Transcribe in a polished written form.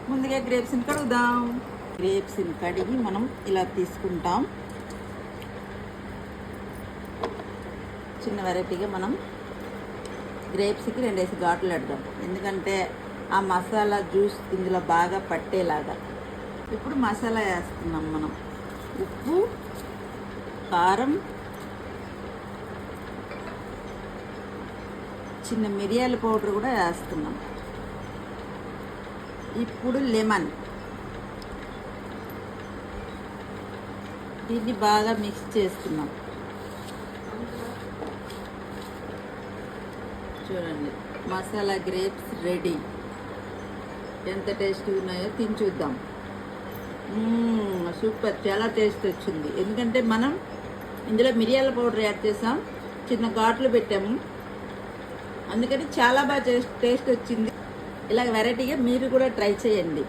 ముందుగా గ్రేప్స్ని కడుగుదాం. గ్రేప్స్ని కడిగి మనం ఇలా తీసుకుంటాం. చిన్న వెరైటీగా మనం గ్రేప్స్కి 2 ఘాట్లు పెడదాం, ఎందుకంటే ఆ మసాలా జ్యూస్ ఇందులో బాగా పట్టేలాగా. ఇప్పుడు మసాలా వేస్తున్నాం మనం. ఉప్పు, కారం, చిన్న మిరియాల పౌడర్ కూడా వేస్తున్నాం. ఇప్పుడు లెమన్, దీన్ని బాగా మిక్స్ చేస్తున్నాం. చూడండి, మసాలా గ్రేప్స్ రెడీ. ఎంత టేస్టీ ఉన్నాయో తిని చూద్దాం. సూపర్, చాలా టేస్ట్ వచ్చింది. ఎందుకంటే మనం ఇందులో మిరియాల పౌడర్ యాడ్ చేసాం, చిన్న ఘాట్లు పెట్టాము, అందుకని చాలా బాగా టేస్ట్ వచ్చింది. ఇలా వెరైటీగా మీరు కూడా ట్రై చేయండి.